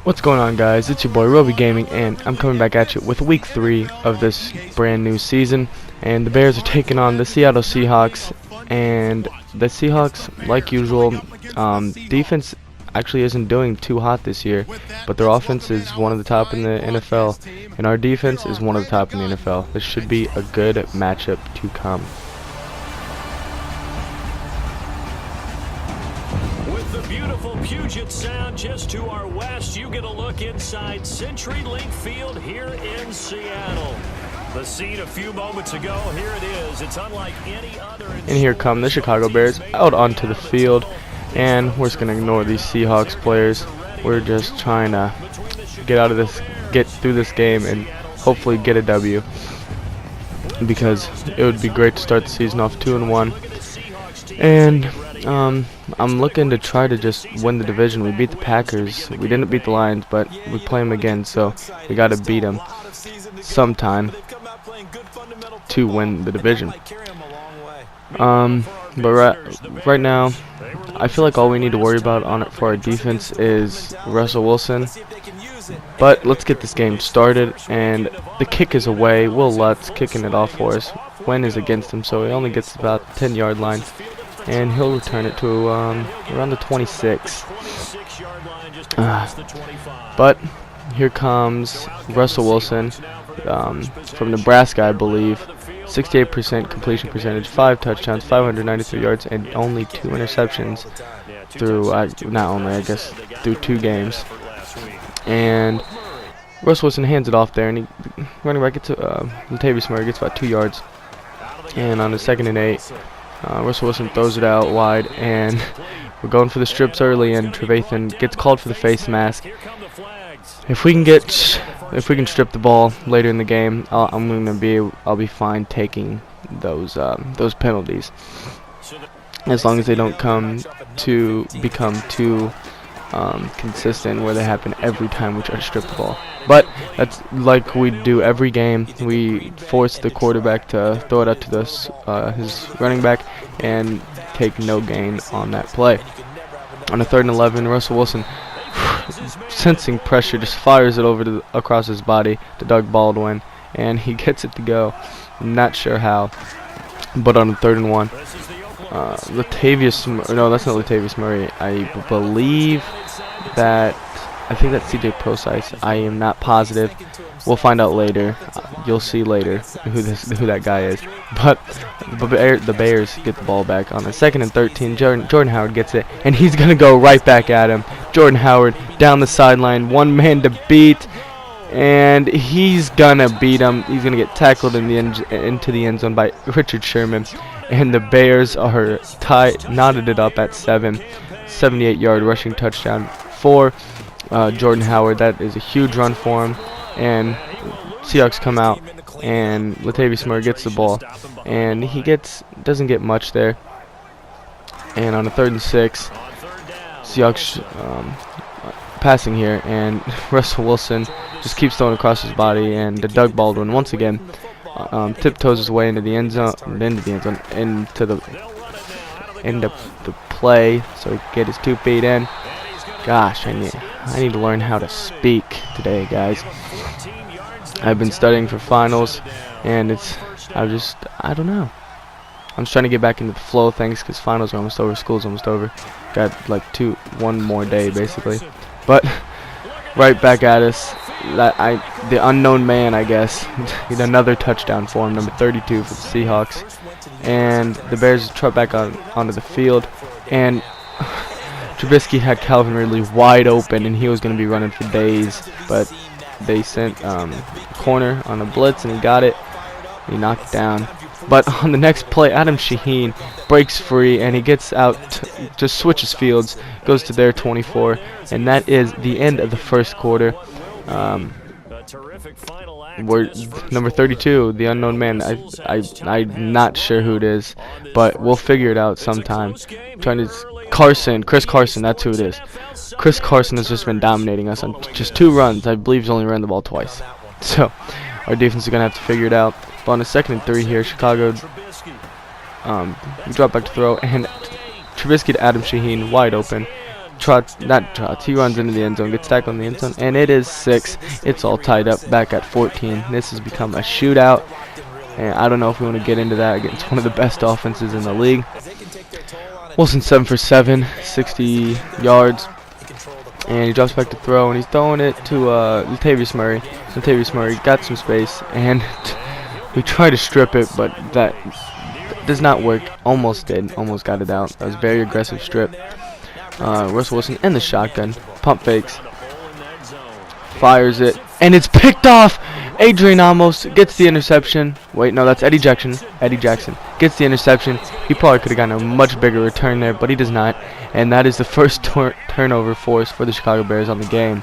What's going on, guys? It's your boy Roby Gaming, and I'm coming back at you with week 3 of this brand new season. And the Bears are taking on the Seattle Seahawks, and the Seahawks, like usual, defense actually isn't doing too hot this year, but their offense is one of the top in the NFL, and our defense is one of the top in the NFL. This should be a good matchup to come. Beautiful Puget Sound just to our west, you get a look inside CenturyLink Field here in Seattle. The scene a few moments ago, here it is. It's unlike any other. And here come the Chicago Bears out onto the field, and we're just going to ignore these Seahawks players. We're just trying to get through this game and hopefully get a W, because it would be great to start the season off 2-1. And I'm looking to try to just win the division. We beat the Packers. We didn't beat the Lions, but we play them again, so we got to beat them sometime to win the division. But right now, I feel like all we need to worry about for our defense is Russell Wilson. But let's get this game started, and the kick is away. Will Lutz kicking it off for us. Win is against him, so he only gets about 10-yard line. And he'll return it to around the 26. But here comes Russell Wilson from Nebraska, I believe. 68% completion percentage, 5 touchdowns, 593 yards, and only 2 interceptions through, through 2 games. And Russell Wilson hands it off there, and running back gets Latavius Murray gets about 2 yards. And on the 2nd and 8. Russell Wilson throws it out wide, and we're going for the strips early, and Trevathan gets called for the face mask. If we can strip the ball later in the game, I'll be fine taking those penalties, as long as they don't become too consistent, where they happen every time we try to strip the ball. But that's like we do every game. We force the quarterback to throw it out to his running back and take no gain on that play. On a 3rd and 11, Russell Wilson, sensing pressure, just fires it over across his body to Doug Baldwin, and he gets it to go. I'm not sure how, but on a 3rd and 1, no, that's not Latavius Murray. I think that's CJ Prosise. I am not positive. We'll find out later. You'll see later who that guy is. But the Bears get the ball back on the 2nd and 13. Jordan Howard gets it, and he's gonna go right back at him. Jordan Howard down the sideline, one man to beat, and he's gonna beat him. He's gonna get tackled into the end zone by Richard Sherman, and the Bears are knotted it up at 7. 78-yard rushing touchdown for Jordan Howard. That is a huge run for him, and Seahawks come out, and Latavius Murray gets the ball, and he doesn't get much there. And on a 3rd and 6, Seahawks passing here, and Russell Wilson just keeps throwing across his body, and Doug Baldwin once again tiptoes his way into the end zone, into the play, so he can get his 2 feet in. Gosh, I need to learn how to speak today, guys. I've been studying for finals, and I don't know. I'm just trying to get back into the flow of things, because finals are almost over, school's almost over. Got like one more day basically. But right back at us, the unknown man, I guess. Another touchdown for him, number 32 for the Seahawks. And the Bears trot back onto the field, and Trubisky had Calvin Ridley wide open, and he was going to be running for days, but they sent corner on a blitz, and he got it. He knocked it down. But on the next play, Adam Shaheen breaks free, and he gets out, just switches fields, goes to their 24, and that is the end of the first quarter. We're number 32, the unknown man. I'm not sure who it is, but we'll figure it out sometime. Chris Carson, that's who it is. Chris Carson has just been dominating us on just 2 runs. I believe he's only ran the ball twice. So our defense is gonna have to figure it out. But on the 2nd and 3 here, Chicago, we drop back to throw, and Trubisky to Adam Shaheen, wide open. he runs into the end zone, gets tackled in the end zone, and it is 6. It's all tied up back at 14. This has become a shootout, and I don't know if we want to get into that against one of the best offenses in the league. Wilson 7 for 7, 60 yards, and he drops back to throw, and he's throwing it to Latavius Murray. Latavius Murray got some space, and we tried to strip it, but that does not work. Almost got it out. That was a very aggressive strip. Russell Wilson in the shotgun, pump fakes, fires it, and it's picked off. Adrian Amos gets the interception. Wait, no, that's Eddie Jackson. Eddie Jackson gets the interception. He probably could have gotten a much bigger return there, but he does not. And that is the first turnover force for the Chicago Bears on the game.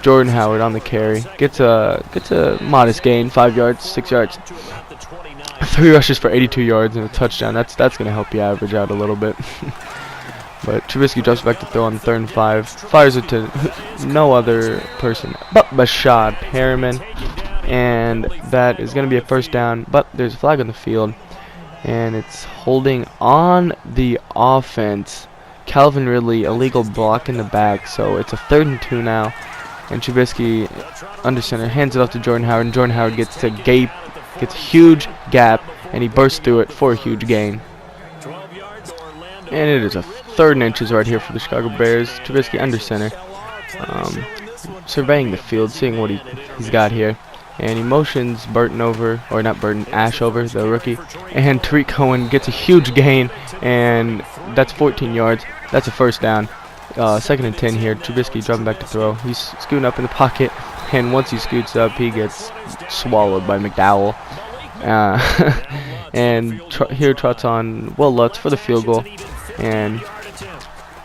Jordan Howard on the carry gets a modest gain, 5 yards, 6 yards. 3 rushes for 82 yards and a touchdown. That's going to help you average out a little bit. But Trubisky drops back to throw on 3rd and 5. Fires it to no other person but Bashad Perriman. And that is going to be a first down. But there's a flag on the field. And it's holding on the offense. Calvin Ridley, illegal block in the back. So it's a 3rd and 2 now. And Trubisky, under center, hands it off to Jordan Howard. And Jordan Howard gets a huge gap. And he bursts through it for a huge gain. And it is a 3rd and inches right here for the Chicago Bears. Trubisky under center, surveying the field, seeing what he's got here. And he motions Burton over, or not Burton, Ash over, the rookie. And Tariq Cohen gets a huge gain, and that's 14 yards. That's a first down. 2nd and 10 here. Trubisky dropping back to throw. He's scooting up in the pocket, and once he scoots up, he gets swallowed by McDowell. And here trots on Will Lutz for the field goal. And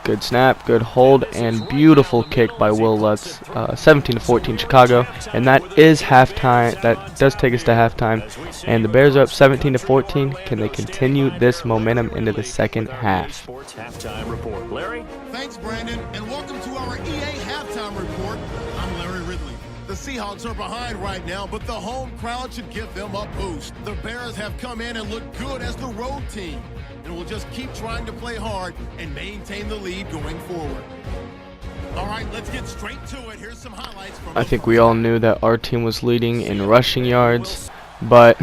good snap, good hold, and beautiful kick by Will Lutz. 17-14 Chicago, and that is halftime. That does take us to halftime, and the Bears are up 17-14. Can they continue this momentum into the second half? Halftime report. Larry? Thanks, Brandon, and welcome to our EA Halftime Report. I'm Larry Ridley. The Seahawks are behind right now, but the home crowd should give them a boost. The Bears have come in and look good as the road team, and we'll just keep trying to play hard and maintain the lead going forward. All right, let's get straight to it. Here's some highlights from I think we all knew that our team was leading in rushing yards, but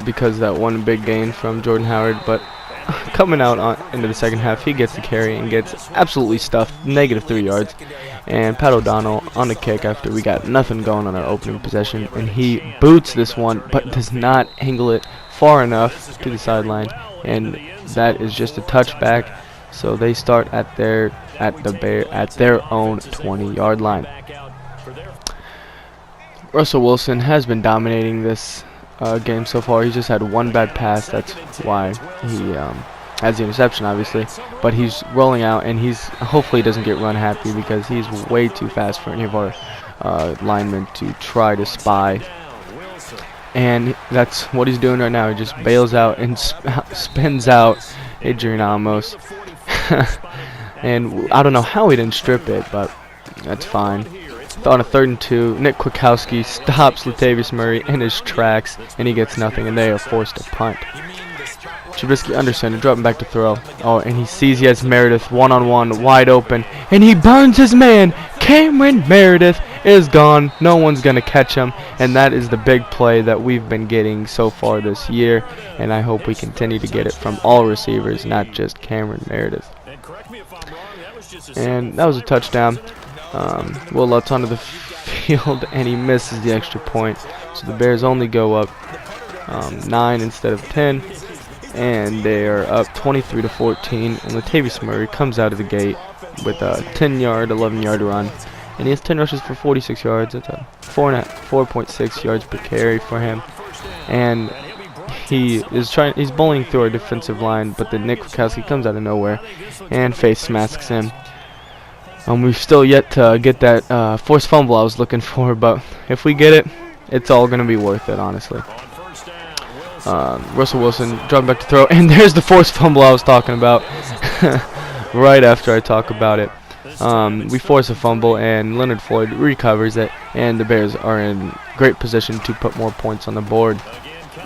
because that one big gain from Jordan Howard, but coming out into the second half, he gets the carry and gets absolutely stuffed, -3 yards. And Pat O'Donnell on the kick after we got nothing going on our opening possession, and he boots this one, but does not angle it far enough to the sideline, and that is just a touchback. So they start at their own 20-yard line. Russell Wilson has been dominating this game so far. He's just had one bad pass. That's why he has the interception, obviously. But he's rolling out, and he's hopefully doesn't get run happy because he's way too fast for any of our linemen to try to spy. And that's what he's doing right now. He just bails out and spins out Adrian Amos. And I don't know how he didn't strip it, but that's fine. On a 3rd and 2, Nick Kwiatkowski stops Latavius Murray in his tracks, and he gets nothing, and they are forced to punt. Trubisky under center, dropping back to throw. Oh, and he sees he has Meredith one-on-one, wide open, and he burns his man. Cameron Meredith is gone. No one's going to catch him, and that is the big play that we've been getting so far this year, and I hope we continue to get it from all receivers, not just Cameron Meredith. And that was a touchdown. Will Lutz onto the field, and he misses the extra point, so the Bears only go up 9 instead of 10. And they are up 23-14, and Latavius Murray comes out of the gate with a 10-yard, 11-yard run, and he has 10 rushes for 46 yards. That's a 4.6 yards per carry for him, and he's bowling through our defensive line, but then Nick Kwiatkowski comes out of nowhere and face masks him. We've still yet to get that forced fumble I was looking for, but if we get it, it's all going to be worth it, honestly. Russell Wilson dropping back to throw, and there's the forced fumble I was talking about. Right after I talk about it, we force a fumble, and Leonard Floyd recovers it, and the Bears are in great position to put more points on the board.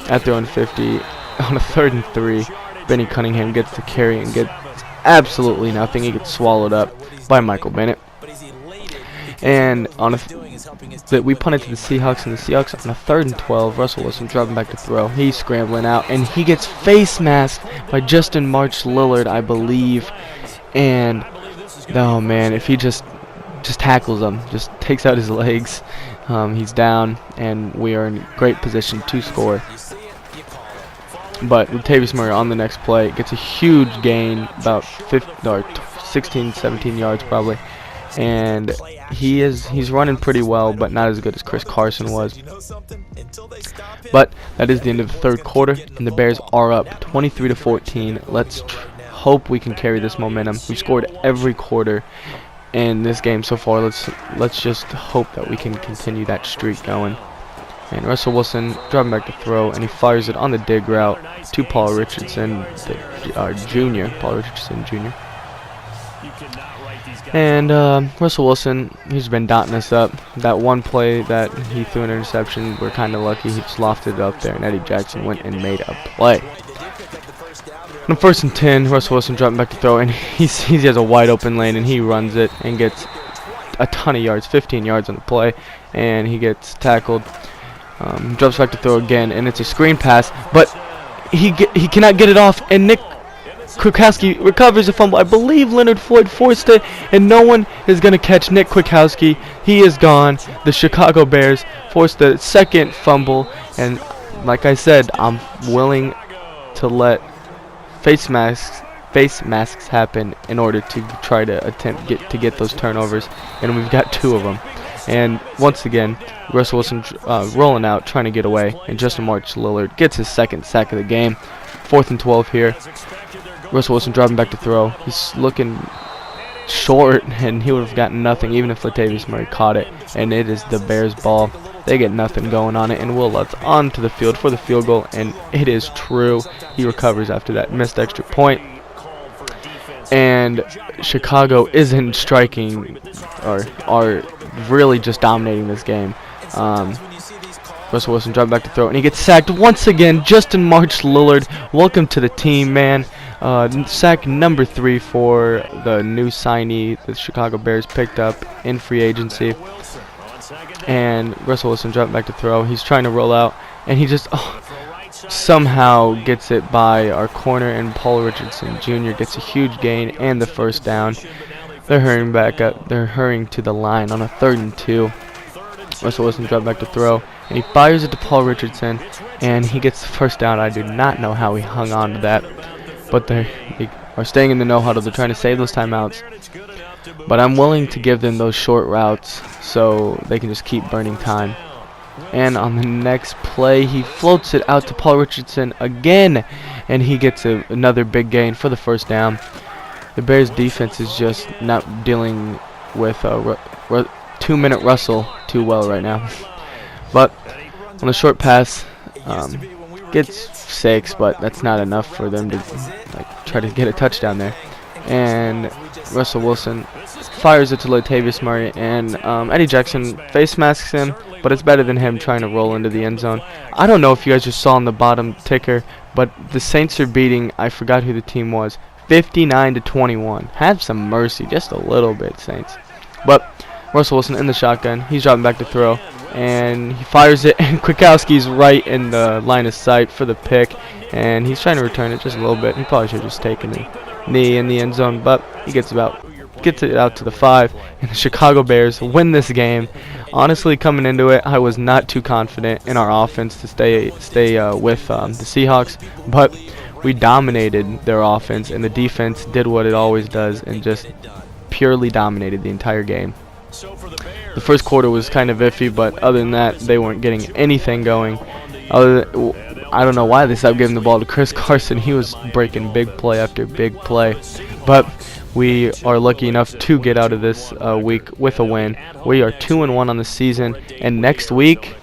At their own 50, on a 3rd and 3, Benny Cunningham gets the carry and gets absolutely nothing. He gets swallowed up by Michael Bennett. And on we punted to the Seahawks, and the Seahawks on a 3rd and 12. Russell Wilson dropping back to throw. He's scrambling out, and he gets face masked by Justin March Lillard, I believe. And oh man, if he just tackles him, just takes out his legs, he's down, and we are in great position to score. But Latavius Murray on the next play gets a huge gain, about 16, 17 yards probably, and he's running pretty well, but not as good as Chris Carson was. But that is the end of the 3rd quarter, and the Bears are up 23-14. Let's hope we can carry this momentum. We scored every quarter in this game so far. Let's just hope that we can continue that streak going. And Russell Wilson dropping back to throw, and he fires it on the dig route to Paul Richardson, Jr. Paul Richardson Jr. And Russell Wilson, he's been dotting us up. That one play that he threw an interception, we're kind of lucky. He just lofted it up there, and Eddie Jackson went and made a play. On 1st and 10, Russell Wilson dropping back to throw, and he has a wide open lane, and he runs it and gets a ton of yards, 15 yards on the play, and he gets tackled. Drops back to throw again, and it's a screen pass, but he cannot get it off, and Nick Kwiatkowski recovers the fumble. I believe Leonard Floyd forced it, and no one is going to catch Nick Kwiatkowski. He is gone. The Chicago Bears forced the 2nd fumble, and like I said, I'm willing to let face masks happen in order to try to attempt to get those turnovers, and we've got 2 of them. And once again, Russell Wilson rolling out, trying to get away, and Justin March Lillard gets his 2nd sack of the game. 4th and 12 here. Russell Wilson driving back to throw. He's looking short, and he would have gotten nothing even if Latavius Murray caught it. And it is the Bears' ball. They get nothing going on it, and Will Lutz onto the field for the field goal, and it is true. He recovers after that missed extra point. And Chicago isn't striking, or are really just dominating this game. Russell Wilson driving back to throw, and he gets sacked once again. Justin March Lillard, welcome to the team, man. Sack number 3 for the new signee the Chicago Bears picked up in free agency. And Russell Wilson dropping back to throw. He's trying to roll out, and he just somehow gets it by our corner, and Paul Richardson Jr. gets a huge gain and the 1st down. They're hurrying back up. They're hurrying to the line on a 3rd and 2. Russell Wilson dropped back to throw, and he fires it to Paul Richardson, and he gets the 1st down. I do not know how he hung on to that, but they are staying in the no huddle. They're trying to save those timeouts, but I'm willing to give them those short routes so they can just keep burning time. And on the next play, he floats it out to Paul Richardson again, and he gets another big gain for the 1st down. The Bears defense is just not dealing with 2-minute Russell too well right now. But on the short pass, gets 6, but that's not enough for them to try to get a touchdown there. And Russell Wilson fires it to Latavius Murray, and Eddie Jackson face masks him, but it's better than him trying to roll into the end zone. I don't know if you guys just saw on the bottom ticker, but the Saints are beating, I forgot who the team was, 59-21. Have some mercy, just a little bit, Saints. But Russell Wilson in the shotgun. He's dropping back to throw, and he fires it, and Kwiatkowski's right in the line of sight for the pick, and he's trying to return it just a little bit. He probably should have just taken the knee in the end zone, but he gets it out to the 5, and the Chicago Bears win this game. Honestly, coming into it, I was not too confident in our offense to stay with the Seahawks, but we dominated their offense, and the defense did what it always does and just purely dominated the entire game. The first quarter was kind of iffy, but other than that, they weren't getting anything going. I don't know why they stopped giving the ball to Chris Carson. He was breaking big play after big play. But we are lucky enough to get out of this week with a win. We are 2-1 on the season, and next week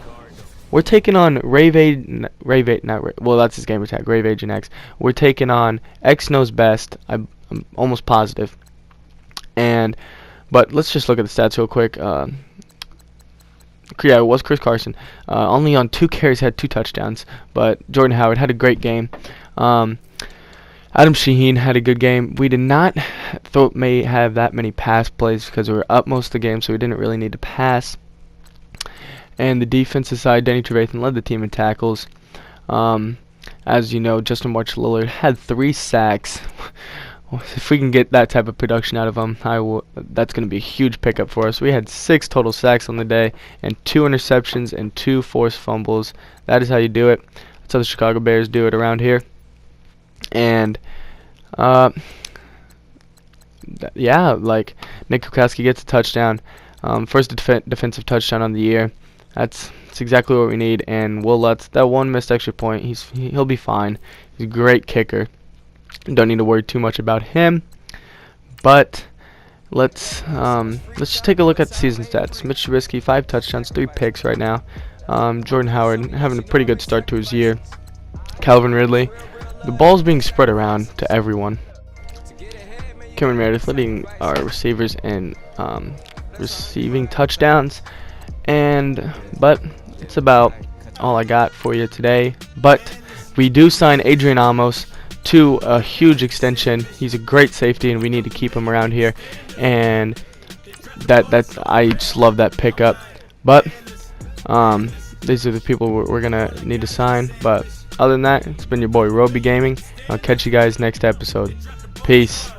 we're taking on that's his gamer tag, Rave Agent X. We're taking on X KnowsBest. I'm almost positive. But let's just look at the stats real quick. Yeah, it was Chris Carson. Only on 2 carries had 2 touchdowns, but Jordan Howard had a great game. Adam Shaheen had a good game. We did not may have that many pass plays because we were up most of the game, so we didn't really need to pass. And the defensive side, Denny Trevathan led the team in tackles. As you know, Justin March-Lillard had 3 sacks. If we can get that type of production out of him, that's going to be a huge pickup for us. We had 6 total sacks on the day, and 2 interceptions and 2 forced fumbles. That is how you do it. That's how the Chicago Bears do it around here. And yeah, like Nick Kwiatkowski gets a touchdown, first defensive touchdown on the year. That's exactly what we need. And Will Lutz, that one missed extra point, he'll be fine. He's a great kicker. Don't need to worry too much about him. But let's just take a look at the season stats. Mitch Trubisky, 5 touchdowns, 3 picks right now. Jordan Howard having a pretty good start to his year. Calvin Ridley, the ball's being spread around to everyone. Cameron Meredith leading our receivers in receiving touchdowns. But it's about all I got for you today. But we do sign Adrian Amos to a huge extension. He's a great safety, and we need to keep him around here. And I just love that pickup. But these are the people we're gonna need to sign. But other than that, it's been your boy Roby Gaming. I'll catch you guys next episode. Peace.